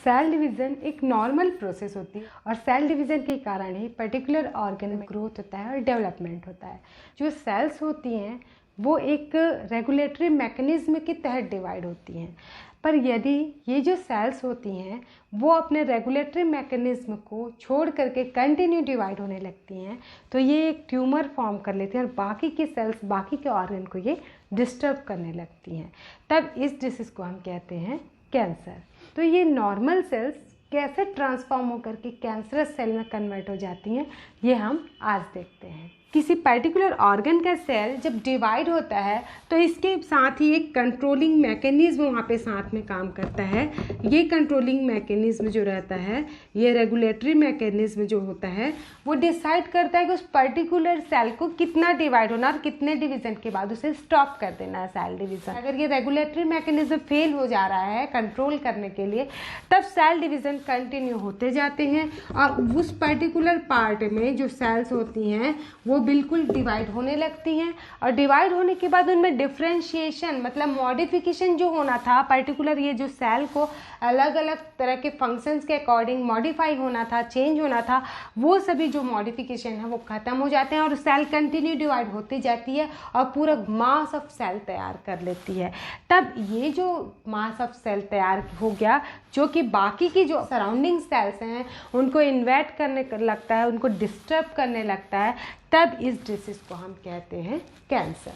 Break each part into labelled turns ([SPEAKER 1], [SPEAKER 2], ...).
[SPEAKER 1] Cell division एक normal process होती है और सेल डिवीज़न के कारण ही पर्टिकुलर ऑर्गन में ग्रोथ होता है और डेवलपमेंट होता है। जो सेल्स होती हैं वो एक रेगुलेटरी मैकेनिज्म के तहत डिवाइड होती हैं, पर यदि ये जो सेल्स होती हैं वो अपने रेगुलेटरी मैकेनिज्म को छोड़ करके कंटिन्यू डिवाइड होने लगती हैं तो ये एक ट्यूमर फॉर्म कर लेती हैं और बाकी के सेल्स, बाकी के ऑर्गन को ये डिस्टर्ब करने लगती हैं। तब इस डिसीज़ को हम कहते हैं कैंसर। तो ये नॉर्मल सेल्स कैसे ट्रांसफॉर्म होकर के कैंसरस सेल में कन्वर्ट हो जाती हैं, ये हम आज देखते हैं। किसी पर्टिकुलर ऑर्गन का सेल जब डिवाइड होता है तो इसके साथ ही एक कंट्रोलिंग मैकेनिज्म वहाँ पे साथ में काम करता है। ये कंट्रोलिंग मैकेनिज्म जो रहता है, ये रेगुलेटरी मैकेनिज्म जो होता है, वो डिसाइड करता है कि उस पर्टिकुलर सेल को कितना डिवाइड होना और कितने डिवीज़न के बाद उसे स्टॉप कर देना है सेल डिवीज़न। अगर ये रेगुलेटरी मैकेनिज्म फेल हो जा रहा है कंट्रोल करने के लिए, तब सेल डिवीज़न कंटिन्यू होते जाते हैं और उस पर्टिकुलर पार्ट में जो सेल्स होती हैं वो बिल्कुल डिवाइड होने लगती हैं और डिवाइड होने के बाद उनमें डिफ्रेंशिएशन मतलब मॉडिफिकेशन जो होना था, पर्टिकुलर ये जो सेल को अलग अलग तरह के फंक्शंस के अकॉर्डिंग मॉडिफाई होना था, चेंज होना था, वो सभी जो मॉडिफिकेशन है वो ख़त्म हो जाते हैं और सेल कंटिन्यू डिवाइड होती जाती है और पूरा मास ऑफ सेल तैयार कर लेती है। तब ये जो मास ऑफ सेल तैयार हो गया जो कि बाकी की जो सराउंडिंग सेल्स हैं उनको इन्वेट करने लगता है, उनको डिस्टर्ब करने लगता है, तब इस डिसीज़ को हम कहते हैं कैंसर।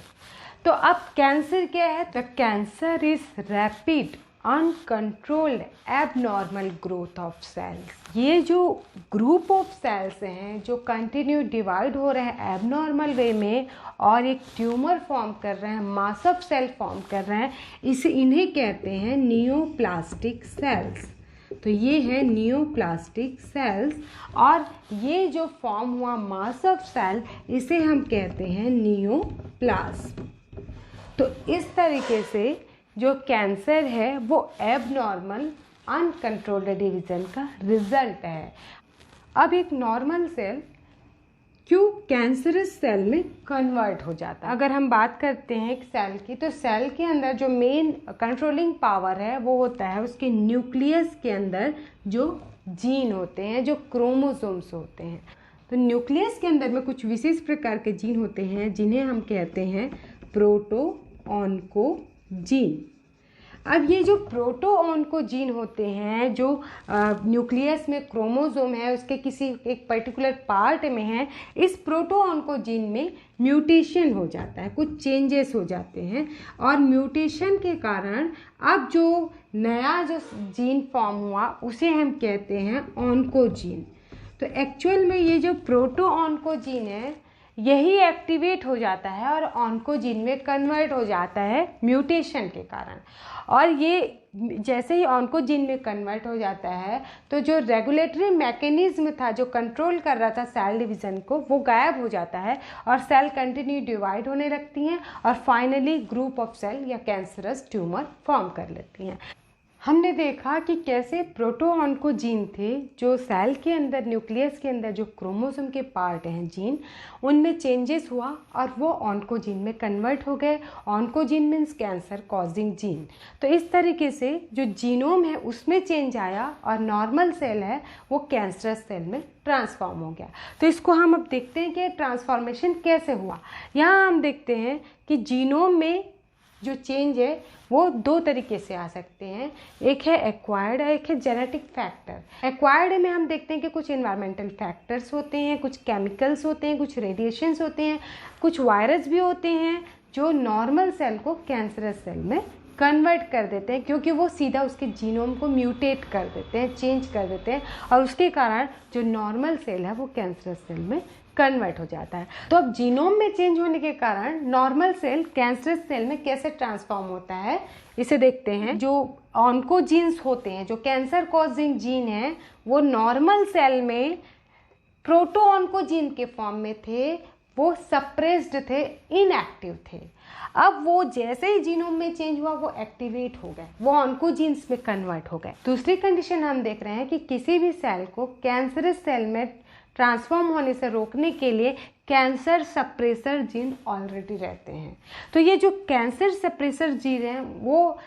[SPEAKER 1] तो अब कैंसर क्या है? The cancer is rapid uncontrolled abnormal growth of cells. ये जो ग्रुप ऑफ सेल्स हैं जो कंटिन्यू डिवाइड हो रहे हैं एबनॉर्मल वे में और एक ट्यूमर फॉर्म कर रहे हैं, मास ऑफ सेल फॉर्म कर रहे हैं, इन्हें कहते हैं नियोप्लास्टिक सेल्स। तो ये है नियोप्लास्टिक सेल्स और ये जो फॉर्म हुआ मास ऑफ सेल इसे हम कहते हैं नियोप्लास्ट। तो इस तरीके से जो कैंसर है वो एबनॉर्मल अनकंट्रोल्ड डिवीज़न का रिजल्ट है। अब एक नॉर्मल सेल क्यों कैंसरस सेल में कन्वर्ट हो जाता है? अगर हम बात करते हैं एक सेल की, तो सेल के अंदर जो मेन कंट्रोलिंग पावर है वो होता है उसके न्यूक्लियस के अंदर जो जीन होते हैं, जो क्रोमोसोम्स होते हैं। तो न्यूक्लियस के अंदर में कुछ विशेष प्रकार के जीन होते हैं जिन्हें हम कहते हैं प्रोटो-ऑन्को-जीन। अब ये जो प्रोटो-ऑन्को-जीन होते हैं जो न्यूक्लियस में क्रोमोसोम है उसके किसी एक पर्टिकुलर पार्ट में है, इस प्रोटो-ऑन्को-जीन में म्यूटेशन हो जाता है, कुछ चेंजेस हो जाते हैं और म्यूटेशन के कारण अब जो नया जो जीन फॉर्म हुआ उसे हम कहते हैं ऑन्कोजीन। तो एक्चुअल में ये जो प्रोटो-ऑन्को-जीन है यही एक्टिवेट हो जाता है और ऑन्कोजीन में कन्वर्ट हो जाता है म्यूटेशन के कारण। और ये जैसे ही ऑन्कोजीन में कन्वर्ट हो जाता है तो जो रेगुलेटरी मैकेनिज्म था जो कंट्रोल कर रहा था सेल डिवीज़न को वो गायब हो जाता है और सेल कंटिन्यू डिवाइड होने लगती हैं और फाइनली ग्रुप ऑफ सेल या कैंसरस ट्यूमर फॉर्म कर लेती हैं। हमने देखा कि कैसे प्रोटो-ऑन्को-जीन थे जो सेल के अंदर, न्यूक्लियस के अंदर जो क्रोमोसोम के पार्ट हैं जीन, उनमें चेंजेस हुआ और वो ऑन्कोजीन में कन्वर्ट हो गए। Oncogene means cancer causing gene. तो इस तरीके से जो जीनोम है उसमें चेंज आया और नॉर्मल सेल है वो कैंसरस सेल में ट्रांसफॉर्म हो गया। तो इसको हम अब देखते हैं कि ट्रांसफॉर्मेशन कैसे हुआ। यहाँ हम देखते हैं कि जीनोम में जो चेंज है वो दो तरीके से आ सकते हैं, एक है एक्वायर्ड, एक है जेनेटिक फैक्टर। एक्वायर्ड में हम देखते हैं कि कुछ इन्वायरमेंटल फैक्टर्स होते हैं, कुछ केमिकल्स होते हैं, कुछ रेडिएशंस होते हैं, कुछ वायरस भी होते हैं जो नॉर्मल सेल को कैंसरस सेल में कन्वर्ट कर देते हैं क्योंकि वो सीधा उसके जीनोम को म्यूटेट कर देते हैं, चेंज कर देते हैं और उसके कारण जो नॉर्मल सेल है वो कैंसरस सेल में कन्वर्ट हो जाता है। तो अब जीनोम में चेंज होने के कारण नॉर्मल सेल कैंसरस सेल में कैसे ट्रांसफॉर्म होता है इसे देखते हैं। जो ऑन्कोजीन्स होते हैं, जो कैंसर कॉजिंग जीन है, वो नॉर्मल सेल में प्रोटो-ऑन्कोजीन के फॉर्म में थे, वो सप्रेस्ड थे, इनएक्टिव थे। अब वो जैसे ही जीनोम में चेंज हुआ वो एक्टिवेट हो गए, वो ऑन्कोजीन्स में कन्वर्ट हो गए। दूसरी कंडीशन हम देख रहे हैं कि किसी भी सेल को कैंसरस सेल में ट्रांसफॉर्म होने से रोकने के लिए कैंसर सप्रेसर जीन ऑलरेडी रहते हैं। तो ये जो कैंसर सप्रेसर जीन हैं वो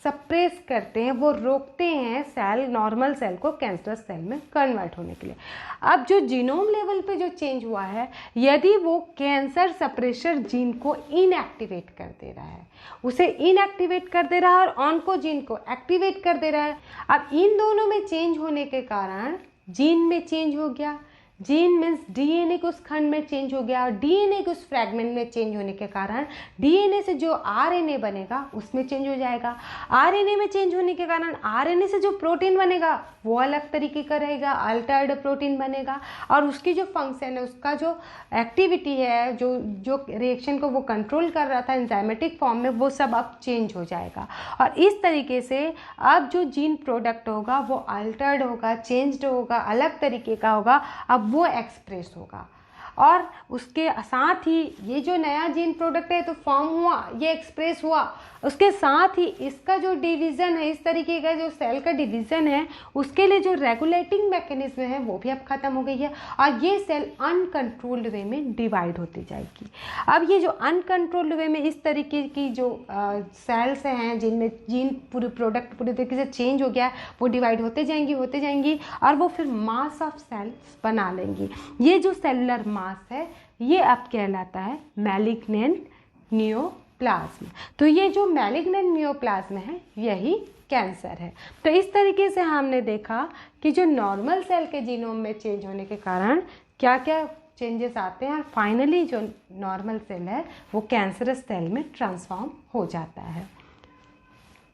[SPEAKER 1] सप्रेस करते हैं, वो रोकते हैं सेल, नॉर्मल सेल को कैंसरस सेल में कन्वर्ट होने के लिए। अब जो जीनोम लेवल पे जो चेंज हुआ है, यदि वो कैंसर सप्रेशर जीन को इनएक्टिवेट कर दे रहा है, उसे इनएक्टिवेट कर दे रहा है और ऑन्कोजीन को एक्टिवेट कर दे रहा है। अब इन दोनों में चेंज होने के कारण जीन में चेंज हो गया। जीन मीन्स डीएनए के उस खंड में चेंज हो गया, और डीएनए के उस फ्रैगमेंट में चेंज होने के कारण डीएनए से जो आरएनए बनेगा उसमें चेंज हो जाएगा। आरएनए में चेंज होने के कारण आरएनए से जो प्रोटीन बनेगा वो अलग तरीके का रहेगा, अल्टर्ड प्रोटीन बनेगा, और उसकी जो फंक्शन है, उसका जो एक्टिविटी है, जो रिएक्शन को वो कंट्रोल कर रहा था एंजाइमेटिक फॉर्म में, वो सब अब चेंज हो जाएगा। और इस तरीके से अब जो जीन प्रोडक्ट होगा वो अल्टर्ड होगा, चेंज्ड होगा, अलग तरीके का होगा, अब वो एक्सप्रेस होगा। और उसके साथ ही ये जो नया जीन प्रोडक्ट है तो फॉर्म हुआ, ये एक्सप्रेस हुआ, उसके साथ ही इसका जो डिवीज़न है, इस तरीके का जो सेल का डिवीज़न है, उसके लिए जो रेगुलेटिंग मैकेनिज्म है वो भी अब ख़त्म हो गई है, और ये सेल अनकंट्रोल्ड वे में डिवाइड होती जाएगी। अब ये जो अनकंट्रोल्ड वे में इस तरीके की जो सेल्स हैं जिनमें जीन पूरे प्रोडक्ट पूरी तरीके से चेंज हो गया है, वो डिवाइड होते जाएंगी और वो फिर मास ऑफ सेल्स बना लेंगी। ये जो सेलुलर मास है ये अब कहलाता है मैलिग्नेंट नियोप्लाज्म। तो ये जो मैलिग्नेंट नियोप्लाज्म है यही कैंसर है। तो इस तरीके से हमने देखा कि जो नॉर्मल सेल के जीनोम में चेंज होने के कारण क्या क्या चेंजेस आते हैं, और फाइनली जो नॉर्मल सेल है वो कैंसरस सेल में ट्रांसफॉर्म हो जाता है।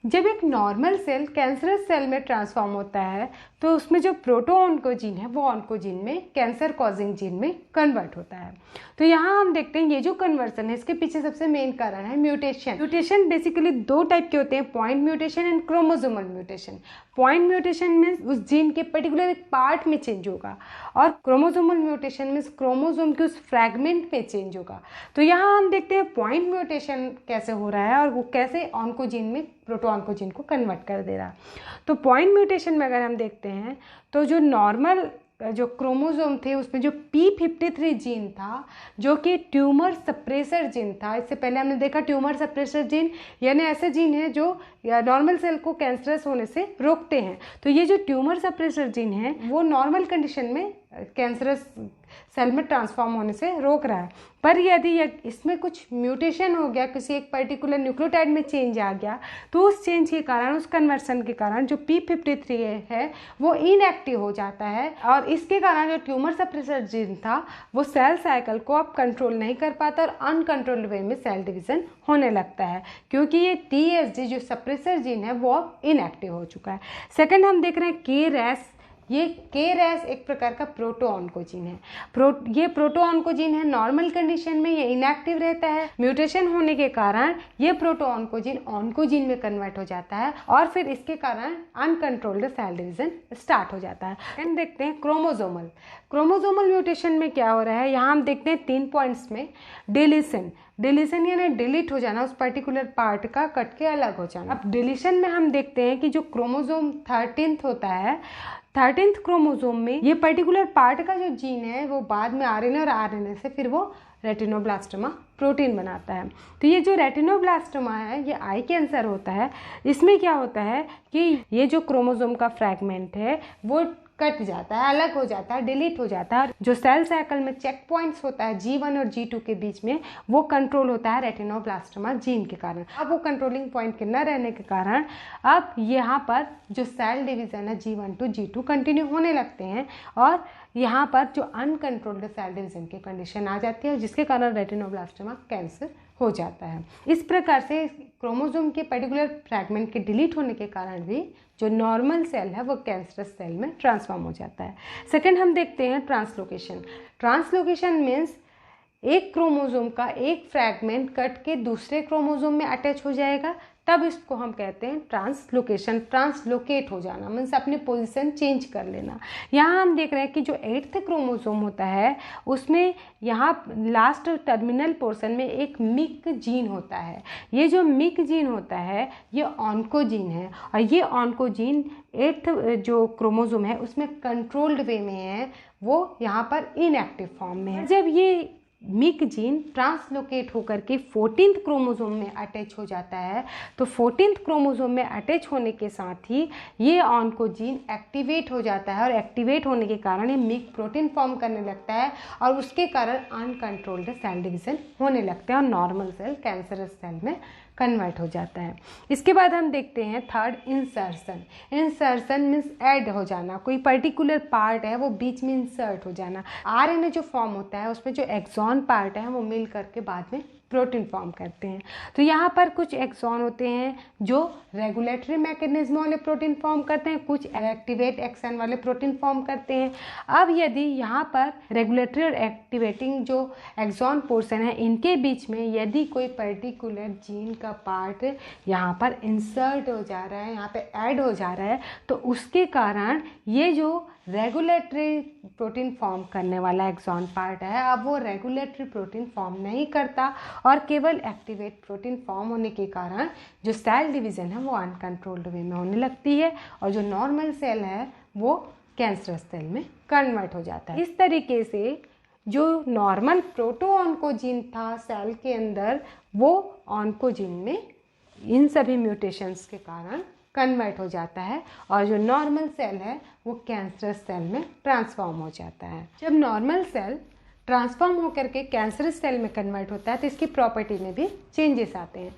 [SPEAKER 1] जब एक नॉर्मल सेल कैंसरस सेल में ट्रांसफॉर्म होता है तो उसमें जो प्रोटोऑन्कोजीन है वो ऑन्कोजीन में, कैंसर कॉजिंग जीन में कन्वर्ट होता है। तो यहाँ हम देखते हैं ये जो कन्वर्सन है इसके पीछे सबसे मेन कारण है म्यूटेशन। म्यूटेशन बेसिकली दो टाइप के होते हैं, point mutation and chromosomal mutation. Point mutation means उस जीन के पर्टिकुलर एक पार्ट में चेंज होगा, और क्रोमोसोमल म्यूटेशन मीन्स क्रोमोसोम के उस फ्रैगमेंट में चेंज होगा। तो यहाँ हम देखते हैं पॉइंट म्यूटेशन कैसे हो रहा है और वो कैसे ऑन्कोजीन में प्रोटोऑन्कोजीन को कन्वर्ट कर दे रहा है। तो पॉइंट म्यूटेशन में अगर हम देखते हैं तो जो नॉर्मल जो क्रोमोसोम थे उसमें जो P53 जीन था जो कि ट्यूमर सप्रेसर जीन था, इससे पहले हमने देखा ट्यूमर सप्रेसर जीन यानी ऐसे जीन है जो नॉर्मल सेल को कैंसरस होने से रोकते हैं। तो ये जो ट्यूमर सप्रेसर जीन है वो नॉर्मल कंडीशन में कैंसरस सेल में ट्रांसफॉर्म होने से रोक रहा है, पर यदि इसमें कुछ म्यूटेशन हो गया, किसी एक पर्टिकुलर न्यूक्लियोटाइड में चेंज आ गया, तो उस चेंज के कारण, उस कन्वर्सन के कारण जो P53 है वो इनएक्टिव हो जाता है, और इसके कारण जो ट्यूमर सप्रेसर जीन था वो सेल साइकिल को अब कंट्रोल नहीं कर पाता और अनकंट्रोल्ड वे में सेल डिवीजन होने लगता है, क्योंकि ये TSG जो सप्रेसर जीन है वो अब इनएक्टिव हो चुका है। सेकेंड हम देख रहे हैं KRAS। ये KRAS एक प्रकार का प्रोटोऑन्कोजीन है। ये प्रोटोऑन्कोजीन है, नॉर्मल कंडीशन में ये इनएक्टिव रहता है, म्यूटेशन होने के कारण ये प्रोटोऑन्कोजीन ऑन्कोजीन में कन्वर्ट हो जाता है और फिर इसके कारण अनकंट्रोल्ड सेल डिवीजन स्टार्ट हो जाता है। एंड देखते हैं क्रोमोसोमल म्यूटेशन में क्या हो रहा है। यहाँ हम देखते हैं 3 पॉइंट्स में डिलीशन यानी डिलीट हो जाना, उस पर्टिकुलर पार्ट का कट के अलग हो जाना। अब डिलीशन में हम देखते हैं कि जो क्रोमोसोम 13th होता है, 13th क्रोमोसोम में ये पर्टिकुलर पार्ट का जो जीन है वो बाद में आरएनए और आरएनए से फिर वो रेटिनोब्लास्टोमा प्रोटीन बनाता है। तो ये जो रेटिनोब्लास्टोमा है ये आई कैंसर होता है। इसमें क्या होता है कि ये जो क्रोमोसोम का फ्रैगमेंट है वो कट जाता है, अलग हो जाता है, डिलीट हो जाता है। जो सेल साइकिल में चेक पॉइंट्स होता है G1 और G2 के बीच में वो कंट्रोल होता है रेटिनोब्लास्टोमा जीन के कारण। अब वो कंट्रोलिंग पॉइंट के न रहने के कारण अब यहाँ पर जो सेल डिवीज़न है G1 to G2 कंटिन्यू होने लगते हैं और यहाँ पर जो अनकंट्रोल्ड सेल डिवीज़न की कंडीशन आ जाती है जिसके कारण रेटिनोब्लास्टोमा कैंसर हो जाता है। इस प्रकार से क्रोमोसोम के पर्टिकुलर फ्रैगमेंट के डिलीट होने के कारण भी जो नॉर्मल सेल है वो कैंसरस सेल में ट्रांसफॉर्म हो जाता है। सेकंड हम देखते हैं ट्रांसलोकेशन मीन्स एक क्रोमोसोम का एक फ्रैगमेंट कट के दूसरे क्रोमोसोम में अटैच हो जाएगा, तब इसको हम कहते हैं ट्रांसलोकेशन। ट्रांसलोकेट हो जाना मीन्स अपनी पोजीशन चेंज कर लेना। यहाँ हम देख रहे हैं कि जो 8th क्रोमोसोम होता है उसमें यहाँ लास्ट टर्मिनल पोर्शन में एक मिक जीन होता है। ये जो मिक जीन होता है ये ऑन्कोजीन है और ये ऑन्कोजीन 8th जो क्रोमोसोम है उसमें कंट्रोल्ड वे में है, वो यहाँ पर इनएक्टिव फॉर्म में है। जब ये मिक जीन ट्रांसलोकेट होकर के 14th क्रोमोसोम में अटैच हो जाता है। तो 14th क्रोमोसोम में अटैच होने के साथ ही ये ऑन्कोजीन एक्टिवेट हो जाता है और एक्टिवेट होने के कारण ये मिक प्रोटीन फॉर्म करने लगता है और उसके कारण अनकंट्रोल्ड सेल डिवीज़न होने लगता है और नॉर्मल सेल कैंसरस सेल में कन्वर्ट हो जाता है। इसके बाद हम देखते हैं third, insertion. Insertion means add हो जाना, कोई पर्टिकुलर पार्ट है वो बीच में इंसर्ट हो जाना। आरएनए जो फॉर्म होता है उसमें जो एक्सॉन पार्ट है वो मिल करके बाद में प्रोटीन फॉर्म करते हैं। तो यहाँ पर कुछ एक्सॉन होते हैं जो रेगुलेटरी मैकेनिज्म वाले प्रोटीन फॉर्म करते हैं, कुछ एक्टिवेट एक्शन वाले प्रोटीन फॉर्म करते हैं। अब यदि यहाँ पर रेगुलेटरी और एक्टिवेटिंग जो एक्सॉन पोर्शन है इनके बीच में यदि कोई पर्टिकुलर जीन का पार्ट यहाँ पर इंसर्ट हो जा रहा है, यहाँ पे ऐड हो जा रहा है, तो उसके कारण ये जो रेगुलेटरी प्रोटीन फॉर्म करने वाला एक्सॉन पार्ट है अब वो रेगुलेटरी प्रोटीन फॉर्म नहीं करता और केवल एक्टिवेट प्रोटीन फॉर्म होने के कारण जो सेल डिवीज़न है वो अनकंट्रोल्ड वे में होने लगती है और जो नॉर्मल सेल है वो कैंसरस सेल में कन्वर्ट हो जाता है। इस तरीके से जो नॉर्मल प्रोटो ऑन्कोजीन था सेल के अंदर वो ऑन्कोजीन में इन सभी म्यूटेशंस के कारण कन्वर्ट हो जाता है और जो नॉर्मल सेल है वो कैंसरस सेल में ट्रांसफॉर्म हो जाता है। जब नॉर्मल सेल ट्रांसफॉर्म होकर के कैंसरस सेल में कन्वर्ट होता है तो इसकी प्रॉपर्टी में भी चेंजेस आते हैं।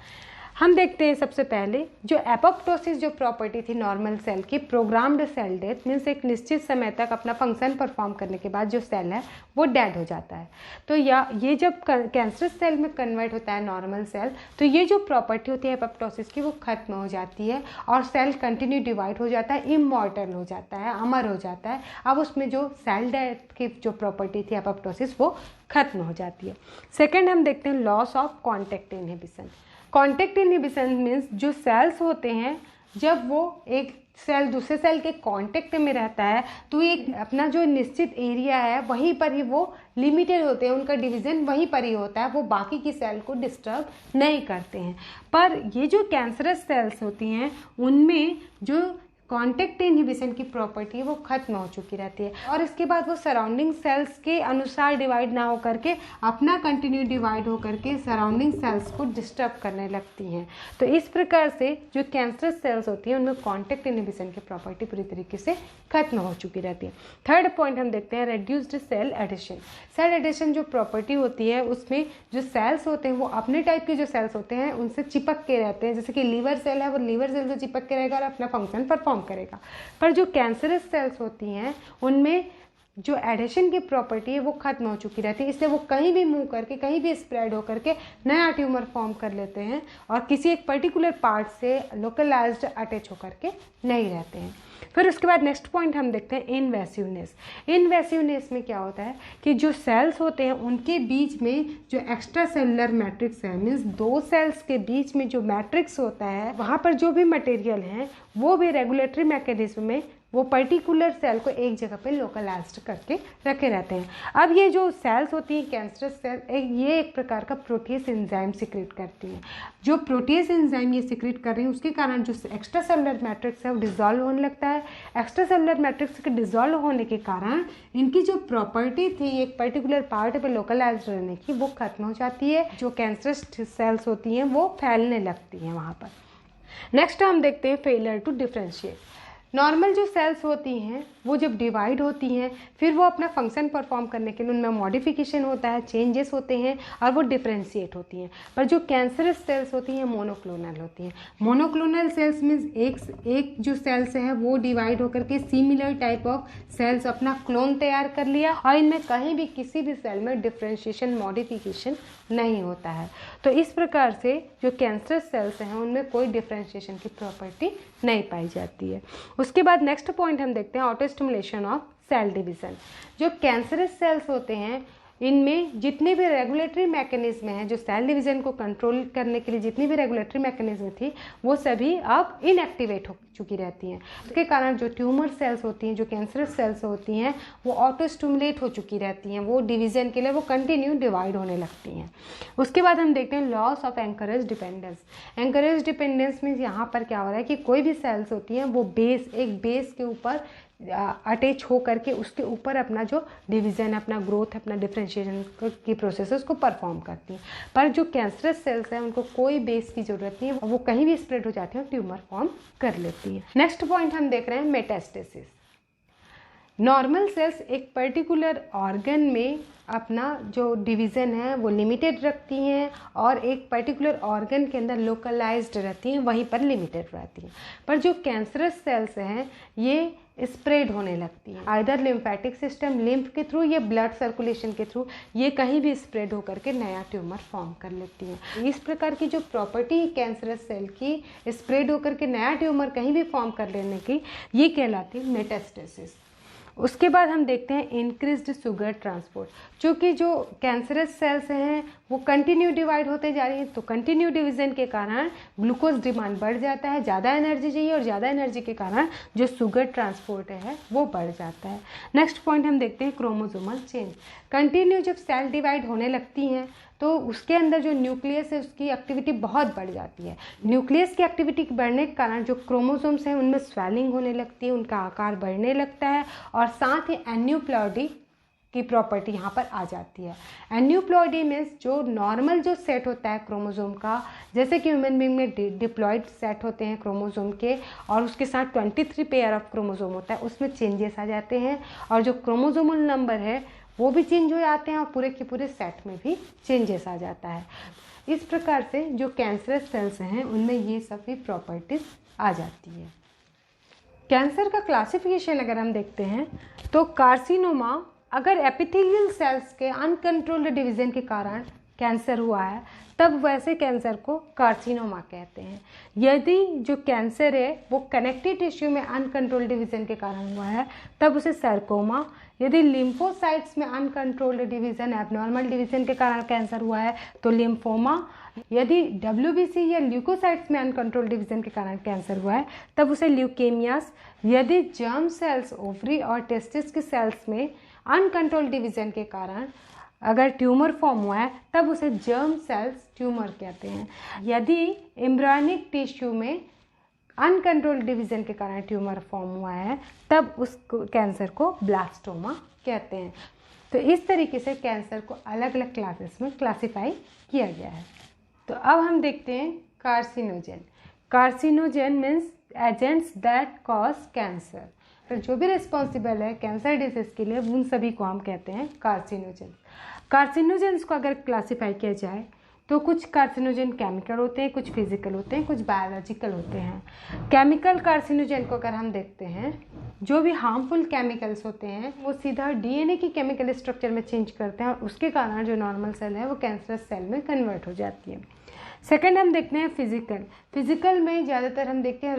[SPEAKER 1] हम देखते हैं सबसे पहले जो एपोप्टोसिस जो प्रॉपर्टी थी नॉर्मल सेल की, प्रोग्राम्ड सेल डेथ मीन्स एक निश्चित समय तक अपना फंक्शन परफॉर्म करने के बाद जो सेल है वो डेड हो जाता है। तो ये जब कैंसरस सेल में कन्वर्ट होता है नॉर्मल सेल तो ये जो प्रॉपर्टी होती है एपोप्टोसिस की वो खत्म हो जाती है और सेल कंटिन्यू डिवाइड हो जाता है, इमॉर्टल हो जाता है, अमर हो जाता है। अब उसमें जो सेल डेथ की जो प्रॉपर्टी थी एपोप्टोसिस वो खत्म हो जाती है। सेकेंड हम देखते हैं loss of contact inhibition. Contact inhibition means जो सेल्स होते हैं जब वो एक सेल दूसरे सेल के कांटेक्ट में रहता है तो एक अपना जो निश्चित एरिया है वहीं पर ही वो लिमिटेड होते हैं, उनका डिवीज़न वहीं पर ही होता है, वो बाकी की सेल को डिस्टर्ब नहीं करते हैं। पर ये जो कैंसरस सेल्स होती हैं उनमें जो कॉन्टैक्ट इनहिबिशन की प्रॉपर्टी वो खत्म हो चुकी रहती है और इसके बाद वो सराउंडिंग सेल्स के अनुसार डिवाइड ना हो करके अपना कंटिन्यू डिवाइड हो करके सराउंडिंग सेल्स को डिस्टर्ब करने लगती हैं। तो इस प्रकार से जो कैंसरस सेल्स होती हैं उनमें कॉन्टैक्ट इनहिबिशन की प्रॉपर्टी पूरी तरीके से खत्म हो चुकी रहती है। थर्ड पॉइंट हम देखते हैं reduced cell adhesion. Cell adhesion जो प्रॉपर्टी होती है उसमें जो सेल्स होते हैं वो अपने टाइप के जो सेल्स होते हैं उनसे चिपक के रहते हैं। जैसे कि लीवर सेल है वो लीवर सेल से चिपक के रहेगा और अपना फंक्शन परफॉर्म करेगा। पर जो कैंसरस सेल्स होती हैं उनमें जो एडिशन की प्रॉपर्टी है वो खत्म हो चुकी रहती है, इसलिए वो कहीं भी मूव करके कहीं भी स्प्रेड होकर के नया ट्यूमर फॉर्म कर लेते हैं और किसी एक पर्टिकुलर पार्ट से लोकलाइज्ड अटैच होकर के नहीं रहते हैं। फिर उसके बाद नेक्स्ट पॉइंट हम देखते हैं इनवेसिवनेस। इनवेसिवनेस में क्या होता है कि जो सेल्स होते हैं उनके बीच में जो एक्स्ट्रा सेलुलर मैट्रिक्स है मीन्स दो सेल्स के बीच में जो मैट्रिक्स होता है वहाँ पर जो भी मटेरियल है वो भी रेगुलेटरी मैकेनिज्म में वो पर्टिकुलर सेल को एक जगह पे लोकलाइज्ड करके रखे रहते हैं। अब ये जो सेल्स होती हैं कैंसरस सेल ये एक प्रकार का प्रोटीज एंजाइम सिक्रेट करती हैं। जो प्रोटीज एंजाइम ये सिक्रेट कर रही है उसके कारण जो एक्स्ट्रा सेलुलर मैट्रिक्स है वो डिसॉल्व होने लगता है। एक्स्ट्रा सेलुलर मैट्रिक्स के डिसॉल्व होने के कारण इनकी जो प्रॉपर्टी थी एक पर्टिकुलर पार्ट पे लोकलाइज्ड रहने की वो खत्म हो जाती है। जो कैंसरस सेल्स होती हैं वो फैलने लगती हैं वहाँ पर। नेक्स्ट हम देखते हैं फेलियर टू डिफ्रेंशिएट। नॉर्मल जो सेल्स होती हैं वो जब डिवाइड होती हैं फिर वो अपना फंक्शन परफॉर्म करने के लिए उनमें मॉडिफिकेशन होता है, चेंजेस होते हैं और वो डिफ्रेंशिएट होती हैं। पर जो कैंसरस सेल्स होती हैं मोनोक्लोनल होती हैं। मोनोक्लोनल सेल्स मीन्स एक जो सेल्स है वो डिवाइड होकर के सिमिलर टाइप ऑफ सेल्स अपना क्लोन तैयार कर लिया और इनमें कहीं भी किसी भी सेल में डिफ्रेंशिएशन मॉडिफिकेशन नहीं होता है। तो इस प्रकार से जो कैंसरस सेल्स हैं उनमें कोई डिफ्रेंशिएशन की प्रॉपर्टी नहीं पाई जाती है। उसके बाद नेक्स्ट पॉइंट हम देखते हैं auto stimulation of cell division. जो कैंसरस सेल्स होते हैं इनमें जितने भी रेगुलेटरी मैकेनिज्म हैं जो सेल डिवीज़न को कंट्रोल करने के लिए जितनी भी रेगुलेटरी मैकेनिज्म थी वो सभी अब इनएक्टिवेट हो चुकी रहती हैं। उसके कारण जो ट्यूमर सेल्स होती हैं जो कैंसरस सेल्स होती हैं वो ऑटो स्टिमुलेट हो चुकी रहती हैं, वो डिवीज़न के लिए वो कंटिन्यू डिवाइड होने लगती हैं। उसके बाद हम देखते हैं loss of anchorage dependence. Anchorage dependence में यहाँ पर क्या हो रहा है कि कोई भी सेल्स होती हैं वो एक बेस के ऊपर अटैच हो करके उसके ऊपर अपना जो डिवीज़न, अपना ग्रोथ, अपना डिफ्रेंशिएशन की प्रोसेसेस को परफॉर्म करती हैं। पर जो कैंसरस सेल्स हैं उनको कोई बेस की ज़रूरत नहीं है, वो कहीं भी स्प्रेड हो जाती हैं और ट्यूमर फॉर्म कर लेती हैं। नेक्स्ट पॉइंट हम देख रहे हैं मेटास्टेसिस। नॉर्मल सेल्स एक पर्टिकुलर ऑर्गन में अपना जो डिवीज़न है वो लिमिटेड रखती हैं और एक पर्टिकुलर ऑर्गन के अंदर लोकलाइज्ड रहती हैं, वहीं पर लिमिटेड रहती हैं। पर जो कैंसरस सेल्स हैं ये स्प्रेड होने लगती हैं, आइदर लिम्फेटिक सिस्टम, लिम्फ के थ्रू या ब्लड सर्कुलेशन के थ्रू, ये कहीं भी स्प्रेड होकर के नया ट्यूमर फॉर्म कर लेती हैं। इस प्रकार की जो प्रॉपर्टी कैंसरस सेल की स्प्रेड होकर के नया ट्यूमर कहीं भी फॉर्म कर लेने की, ये कहलाती है मेटास्टेसिस। उसके बाद हम देखते हैं इंक्रीज्ड शुगर ट्रांसपोर्ट। क्योंकि जो कैंसरस सेल्स हैं वो कंटिन्यू डिवाइड होते जा रही हैं, तो कंटिन्यू डिवीज़न के कारण ग्लूकोज डिमांड बढ़ जाता है, ज़्यादा एनर्जी चाहिए और ज़्यादा एनर्जी के कारण जो शुगर ट्रांसपोर्ट है वो बढ़ जाता है। नेक्स्ट पॉइंट हम देखते हैं क्रोमोसोमल चेंज। कंटिन्यू जब सेल डिवाइड होने लगती हैं तो उसके अंदर जो न्यूक्लियस है उसकी एक्टिविटी बहुत बढ़ जाती है। न्यूक्लियस की एक्टिविटी बढ़ने के कारण जो क्रोमोसोम्स हैं उनमें स्वेलिंग होने लगती है, उनका आकार बढ़ने लगता है और साथ ही एन्यूप्लॉइडी की प्रॉपर्टी यहाँ पर आ जाती है। एन्यूप्लॉइडी मीन्स जो नॉर्मल जो सेट होता है क्रोमोसोम का, जैसे कि ह्यूमन बीइंग में डिप्लॉइड सेट होते हैं क्रोमोसोम के और उसके साथ 23 पेयर ऑफ क्रोमोसोम होता है, उसमें चेंजेस आ जाते हैं और जो क्रोमोसोमल नंबर है वो भी चेंज हो जाते हैं और पूरे के पूरे सेट में भी चेंजेस आ जाता है। इस प्रकार से जो कैंसरस सेल्स हैं उनमें ये सभी प्रॉपर्टीज आ जाती है। कैंसर का क्लासिफिकेशन अगर हम देखते हैं तो कार्सिनोमा, अगर एपिथेलियल सेल्स के अनकंट्रोल्ड डिवीज़न के कारण कैंसर हुआ है तब वैसे कैंसर को कार्सिनोमा कहते हैं। यदि जो कैंसर है वो कनेक्टिव टिश्यू में अनकंट्रोल्ड डिवीज़न के कारण हुआ है तब उसे सार्कोमा। यदि लिम्फोसाइट्स में अनकंट्रोल्ड डिवीज़न, एबनॉर्मल डिवीज़न के कारण कैंसर हुआ है तो लिम्फोमा। यदि WBC या ल्यूकोसाइट्स में अनकंट्रोल्ड डिवीज़न के कारण कैंसर हुआ है तब उसे ल्यूकेमियास। यदि जर्म सेल्स, ओवरी और टेस्टिस की सेल्स में अनकंट्रोल्ड डिवीज़न के कारण अगर ट्यूमर फॉर्म हुआ है तब उसे जर्म सेल्स ट्यूमर कहते हैं। यदि एम्ब्रियोनिक टिश्यू में अनकंट्रोल्ड डिवीज़न के कारण ट्यूमर फॉर्म हुआ है तब उस कैंसर को ब्लास्टोमा कहते हैं। तो इस तरीके से कैंसर को अलग अलग क्लासेस में क्लासिफाई किया गया है। तो अब हम देखते हैं carcinogen. Carcinogen means agents that cause cancer. तो जो भी रिस्पॉन्सिबल है कैंसर डिसीज के लिए उन सभी को हम कहते हैं कार्सिनोजेन। कार्सिनोजेंस को अगर क्लासिफाई किया जाए तो कुछ कार्सिनोजेन केमिकल होते हैं, कुछ फिजिकल होते हैं, कुछ बायोलॉजिकल होते हैं। केमिकल कार्सिनोजेन को अगर हम देखते हैं, जो भी हार्मफुल केमिकल्स होते हैं वो सीधा DNA की केमिकल स्ट्रक्चर में चेंज करते हैं और उसके कारण जो नॉर्मल सेल है वो कैंसरस सेल में कन्वर्ट हो जाती है। सेकेंड हम देखते हैं फिजिकल। फिजिकल में ज़्यादातर हम देखते हैं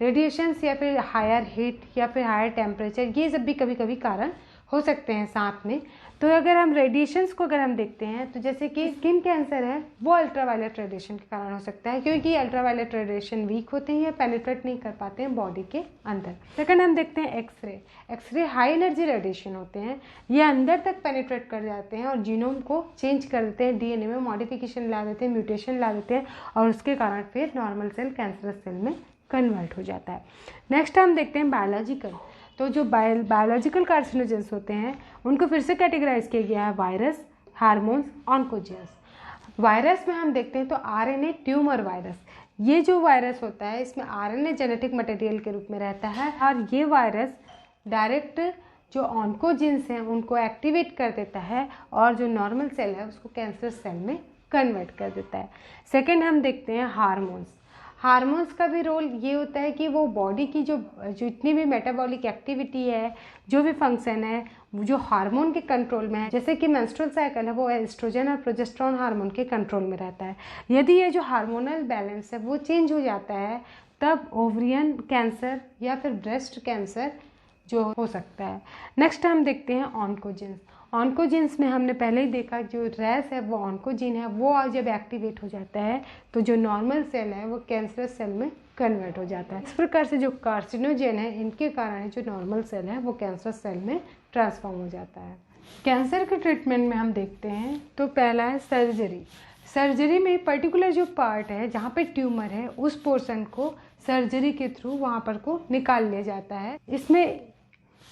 [SPEAKER 1] रेडिएशंस या फिर हायर हीट या फिर हायर टेम्परेचर, ये सब भी कभी कभी कारण हो सकते हैं साथ में। तो अगर हम रेडिएशंस को अगर हम देखते हैं तो जैसे कि स्किन कैंसर है वो अल्ट्रावायलेट रेडिएशन के कारण हो सकता है, क्योंकि अल्ट्रावायलेट रेडिएशन वीक होते हैं या पेनिट्रेट नहीं कर पाते हैं बॉडी के अंदर। सेकंड हम देखते हैं एक्सरे हाई एनर्जी रेडिएशन होते हैं, ये अंदर तक पेनिट्रेट कर जाते हैं और जीनोम को चेंज कर देते हैं, DNA में मॉडिफिकेशन ला देते हैं, म्यूटेशन ला देते हैं और उसके कारण फिर नॉर्मल सेल कैंसरस सेल में कन्वर्ट हो जाता है। नेक्स्ट हम देखते हैं बायोलॉजिकल। तो जो बायोलॉजिकल कार्सिनोजेंस होते हैं उनको फिर से कैटेगराइज किया गया है वायरस, हार्मोन्स, ऑन्कोजेंस। वायरस में हम देखते हैं तो RNA ट्यूमर वायरस, ये जो वायरस होता है इसमें RNA जेनेटिक मटेरियल के रूप में रहता है और ये वायरस डायरेक्ट जो ऑन्कोजेंस हैं उनको एक्टिवेट कर देता है और जो नॉर्मल सेल है उसको कैंसर सेल में कन्वर्ट कर देता है। सेकेंड हम देखते हैं हार्मोन्स का भी रोल ये होता है कि वो बॉडी की जो जितनी भी मेटाबॉलिक एक्टिविटी है, जो भी फंक्शन है, जो हार्मोन के कंट्रोल में है, जैसे कि मेंस्ट्रुअल साइकिल है वो एस्ट्रोजन और प्रोजेस्टेरोन हार्मोन के कंट्रोल में रहता है। यदि ये जो हार्मोनल बैलेंस है वो चेंज हो जाता है तब ओवरियन कैंसर या फिर ब्रेस्ट कैंसर जो हो सकता है। नेक्स्ट हम देखते हैं ऑन्कोजेंस में हमने पहले ही देखा जो रैस है वो ऑन्कोजीन है, वो जब एक्टिवेट हो जाता है तो जो नॉर्मल सेल है वो कैंसर सेल में कन्वर्ट हो जाता है। इस प्रकार से जो कार्सिनोजेन है इनके कारण जो नॉर्मल सेल है वो कैंसर सेल में ट्रांसफॉर्म हो जाता है। कैंसर के ट्रीटमेंट में हम देखते हैं तो पहला है सर्जरी में पर्टिकुलर जो पार्ट है जहाँ पे ट्यूमर है उस पोर्शन को सर्जरी के थ्रू वहाँ पर को निकाल लिया जाता है। इसमें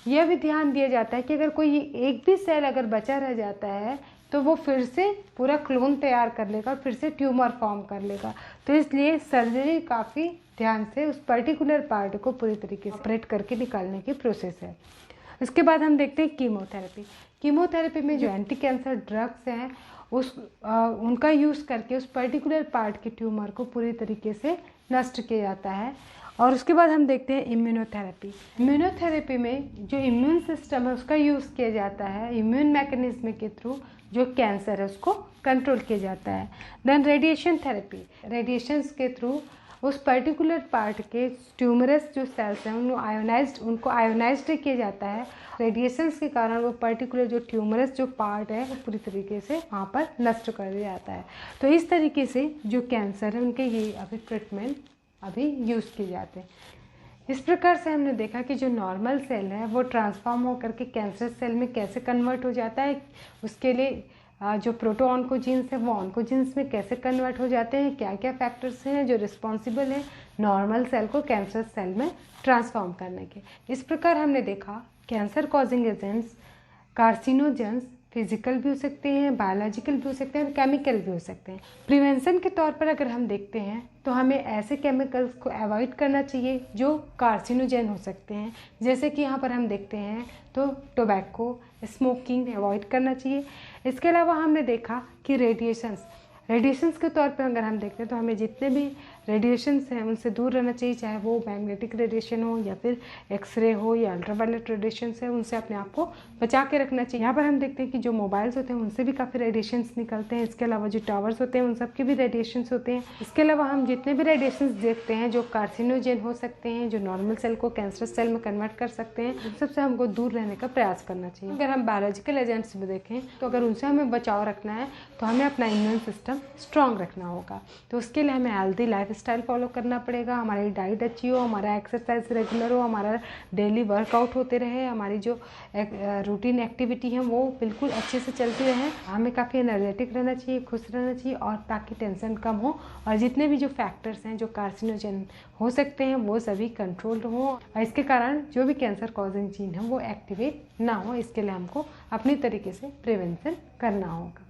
[SPEAKER 1] यह भी ध्यान दिया जाता है कि अगर कोई एक भी सेल अगर बचा रह जाता है तो वो फिर से पूरा क्लोन तैयार कर लेगा और फिर से ट्यूमर फॉर्म कर लेगा। तो इसलिए सर्जरी काफ़ी ध्यान से उस पर्टिकुलर पार्ट को पूरी तरीके से ऑपरेट करके निकालने की प्रोसेस है। इसके बाद हम देखते हैं कीमोथेरेपी। कीमोथेरेपी में जो एंटी कैंसर ड्रग्स हैं उनका यूज़ करके उस पर्टिकुलर पार्ट के ट्यूमर को पूरी तरीके से नष्ट किया जाता है। और उसके बाद हम देखते हैं इम्यूनोथेरेपी। इम्यूनोथेरेपी में जो इम्यून सिस्टम है उसका यूज़ किया जाता है। इम्यून मैकेनिज्म के थ्रू जो कैंसर है उसको कंट्रोल किया जाता है। देन रेडिएशन थेरेपी, रेडिएशंस के थ्रू उस पर्टिकुलर पार्ट के ट्यूमरस जो सेल्स हैं उनको आयोनाइज्ड किया जाता है। रेडिएशंस के कारण वो पर्टिकुलर जो ट्यूमरस जो पार्ट है वो पूरी तरीके से वहाँ पर नष्ट कर दिया जाता है। तो इस तरीके से जो कैंसर है उनके ये अभी ट्रीटमेंट अभी यूज़ किए जाते हैं। इस प्रकार से हमने देखा कि जो नॉर्मल सेल है वो ट्रांसफॉर्म होकर के कैंसर सेल में कैसे कन्वर्ट हो जाता है, उसके लिए जो प्रोटो ऑन्कोजीन्स है वो ऑन्कोजीन्स में कैसे कन्वर्ट हो जाते हैं, क्या क्या फैक्टर्स हैं जो रिस्पॉन्सिबल हैं नॉर्मल सेल को कैंसर सेल में ट्रांसफॉर्म करने के। इस प्रकार हमने देखा cancer causing agents, carcinogens physical भी हो सकते हैं, बायोलॉजिकल भी हो सकते हैं, केमिकल भी हो सकते हैं। प्रिवेंशन के तौर पर अगर हम देखते हैं तो हमें ऐसे केमिकल्स को अवॉइड करना चाहिए जो कार्सिनोजेन हो सकते हैं। जैसे कि यहाँ पर हम देखते हैं तो टोबैको, स्मोकिंग अवॉइड करना चाहिए। इसके अलावा हमने देखा कि रेडिएशंस के तौर पर अगर हम देखते हैं तो हमें जितने भी रेडिएशंस हैं उनसे दूर रहना चाहिए, चाहे वो मैग्नेटिक रेडिएशन हो या फिर एक्सरे हो या अल्ट्रावायलेट रेडिएशंस है, उनसे अपने आप को बचा के रखना चाहिए। यहाँ पर हम देखते हैं कि जो मोबाइल्स होते हैं उनसे भी काफ़ी रेडिएशंस निकलते हैं। इसके अलावा जो टावर्स होते हैं उन सब के भी रेडिएशंस होते हैं। इसके अलावा हम जितने भी रेडिएशंस देखते हैं जो कार्सिनोजेन हो सकते हैं, जो नॉर्मल सेल को कैंसर सेल में कन्वर्ट कर सकते हैं, उन सबसे हमको दूर रहने का प्रयास करना चाहिए। अगर हम बायोलॉजिकल एजेंट्स भी देखें तो अगर उनसे हमें बचाव रखना है तो हमें अपना इम्यून सिस्टम स्ट्रॉन्ग रखना होगा। तो उसके लिए हमें हेल्दी लाइफ स्टाइल फॉलो करना पड़ेगा। हमारी डाइट अच्छी हो, हमारा एक्सरसाइज रेगुलर हो, हमारा डेली वर्कआउट होते रहे, हमारी जो रूटीन एक्टिविटी है वो बिल्कुल अच्छे से चलती रहे। हमें काफ़ी एनर्जेटिक रहना चाहिए, खुश रहना चाहिए और ताकि टेंशन कम हो और जितने भी जो फैक्टर्स हैं जो कार्सिनोजेन हो सकते हैं वो सभी कंट्रोल्ड हो और इसके कारण जो भी कैंसर कॉजिंग जीन है वो एक्टिवेट ना हो। इसके लिए हमको अपनी तरीके से प्रिवेंशन करना होगा।